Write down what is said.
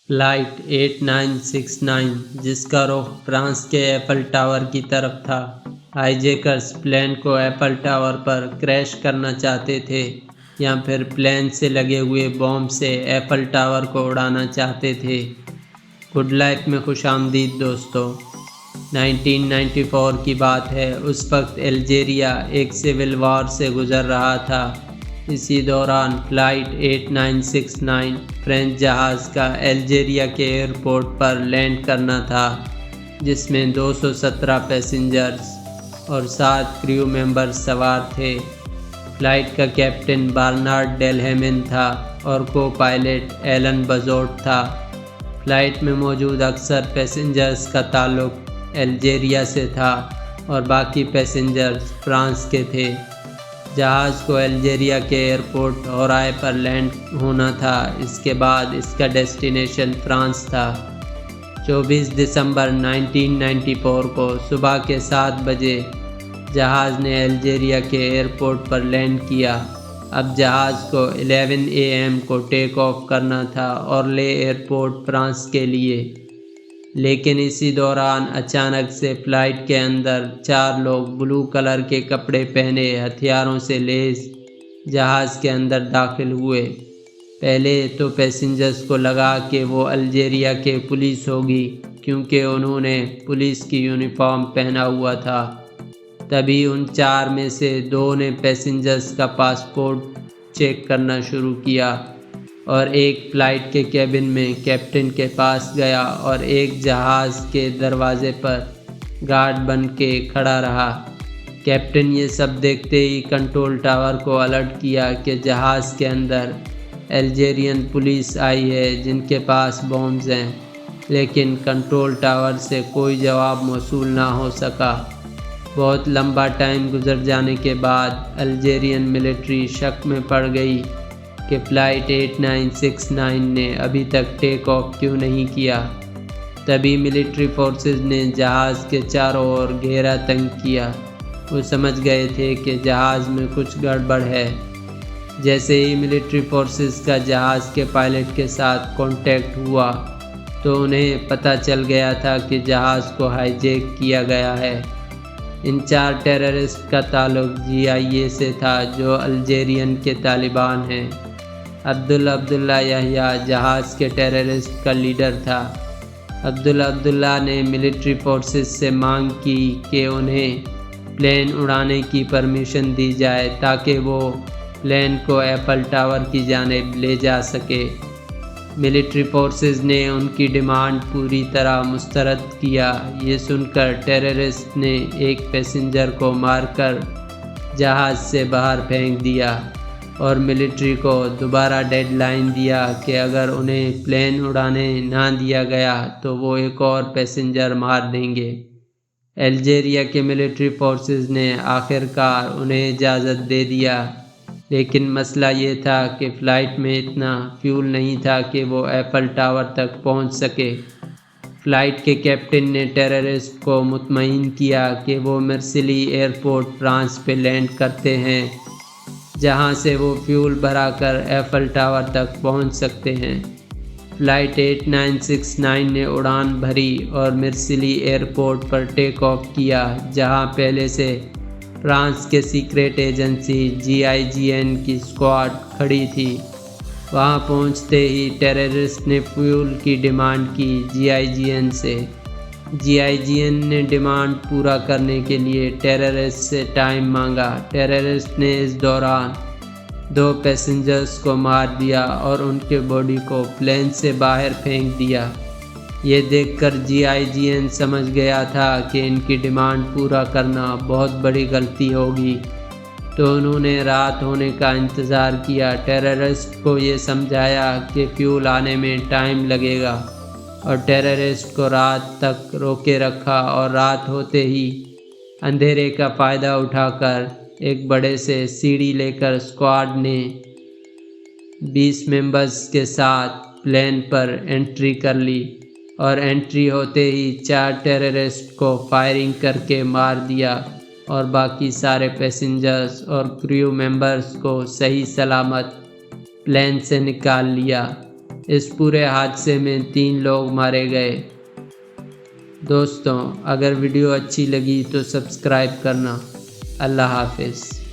Flight 8969 जिसका रुख France के एफल टावर की तरफ था। हाईजैकर्स प्लेन को एफल टावर पर क्रैश करना चाहते थे या फिर प्लेन से लगे हुए बॉम्ब से एफल टावर को उड़ाना चाहते थे। गुड लाइफ में खुशामदीद दोस्तों। 1994 की बात है। उस वक्त अल्जीरिया एक सिविल वॉर से गुजर रहा था। इसी दौरान फ्लाइट 8969 फ्रेंच जहाज़ का अल्जीरिया के एयरपोर्ट पर लैंड करना था, जिसमें 217 पैसेंजर्स और 7 क्रू मेंबर्स सवार थे। फ्लाइट का कैप्टन बर्नार्ड डेलहेमिन था और को पायलट एलन बजोट था। फ्लाइट में मौजूद अक्सर पैसेंजर्स का ताल्लुक अल्जीरिया से था और बाकी पैसेंजर्स फ्रांस के थे। जहाज़ को अल्जीरिया के एयरपोर्ट ओराय पर लैंड होना था। इसके बाद इसका डेस्टिनेशन फ्रांस था। 24 दिसंबर 1994 को सुबह के 7 बजे जहाज़ ने अल्जीरिया के एयरपोर्ट पर लैंड किया। अब जहाज़ को 11 AM को टेक ऑफ करना था ओरले एयरपोर्ट फ्रांस के लिए। लेकिन इसी दौरान अचानक से फ्लाइट के अंदर 4 लोग ब्लू कलर के कपड़े पहने हथियारों से लैस जहाज़ के अंदर दाखिल हुए। पहले तो पैसेंजर्स को लगा कि वो अल्जीरिया के पुलिस होगी, क्योंकि उन्होंने पुलिस की यूनिफॉर्म पहना हुआ था। तभी उन 4 में से 2 ने पैसेंजर्स का पासपोर्ट चेक करना शुरू किया और एक फ़्लाइट के कैबिन में कैप्टन के पास गया और एक जहाज़ के दरवाजे पर गार्ड बन के खड़ा रहा। कैप्टन ये सब देखते ही कंट्रोल टावर को अलर्ट किया कि जहाज़ के अंदर अल्जीरियन पुलिस आई है जिनके पास बॉम्ब्स हैं, लेकिन कंट्रोल टावर से कोई जवाब मौसूल ना हो सका। बहुत लंबा टाइम गुजर जाने के बाद अल्जीरियन मिलिट्री शक में पड़ गई कि फ़्लाइट 8969 ने अभी तक टेक ऑफ क्यों नहीं किया। तभी मिलिट्री फोर्सेस ने जहाज़ के चारों ओर घेरा तंग किया। वो समझ गए थे कि जहाज़ में कुछ गड़बड़ है। जैसे ही मिलिट्री फोर्सेस का जहाज़ के पायलट के साथ कांटेक्ट हुआ तो उन्हें पता चल गया था कि जहाज़ को हाईजैक किया गया है। इन 4 टेररिस्ट का ताल्लुक GIA से था, जो अल्जीरियन के तालिबान हैं। अब्दुल्ला यहिया जहाज़ के टेररिस्ट का लीडर था। अब्दुल्ला ने मिलिट्री फोर्सेस से मांग की कि उन्हें प्लेन उड़ाने की परमिशन दी जाए ताकि वो प्लेन को एफल टावर की जानिब ले जा सके। मिलिट्री फोर्सेस ने उनकी डिमांड पूरी तरह मुस्तरद किया। ये सुनकर टेररिस्ट ने एक पैसेंजर को मारकर जहाज़ से बाहर फेंक दिया और मिलिट्री को दोबारा डेडलाइन दिया कि अगर उन्हें प्लेन उड़ाने ना दिया गया तो वो एक और पैसेंजर मार देंगे। अल्जीरिया के मिलिट्री फोर्सेस ने आखिरकार उन्हें इजाज़त दे दिया, लेकिन मसला ये था कि फ़्लाइट में इतना फ्यूल नहीं था कि वो एफल टावर तक पहुंच सके। फ़्लाइट के कैप्टन ने टेररिस्ट को मुतमईन किया कि वो मर्सिली एयरपोर्ट फ्रांस पे लैंड करते हैं, जहां से वो फ्यूल भराकर एफल टावर तक पहुंच सकते हैं। फ़्लाइट 8969 ने उड़ान भरी और मर्सिली एयरपोर्ट पर टेक ऑफ किया, जहां पहले से फ्रांस के सीक्रेट एजेंसी GIGN की स्क्वाड खड़ी थी। वहां पहुंचते ही टेररिस्ट ने फ्यूल की डिमांड की GIGN से। GIGN ने डिमांड पूरा करने के लिए टेररिस्ट से टाइम मांगा। टेररिस्ट ने इस दौरान 2 पैसेंजर्स को मार दिया और उनके बॉडी को प्लेन से बाहर फेंक दिया। ये देखकर GIGN समझ गया था कि इनकी डिमांड पूरा करना बहुत बड़ी गलती होगी, तो उन्होंने रात होने का इंतज़ार किया। टेररिस्ट को ये समझाया कि फ्यूल आने में टाइम लगेगा और टेररिस्ट को रात तक रोके रखा और रात होते ही अंधेरे का फ़ायदा उठाकर एक बड़े से सीढ़ी लेकर स्क्वाड ने 20 मेंबर्स के साथ प्लेन पर एंट्री कर ली और एंट्री होते ही 4 टेररिस्ट को फायरिंग करके मार दिया और बाकी सारे पैसेंजर्स और क्रू मेंबर्स को सही सलामत प्लेन से निकाल लिया। اس پورے حادثے میں 3 لوگ مارے گئے۔ دوستوں، اگر ویڈیو اچھی لگی تو سبسکرائب کرنا۔ اللہ حافظ۔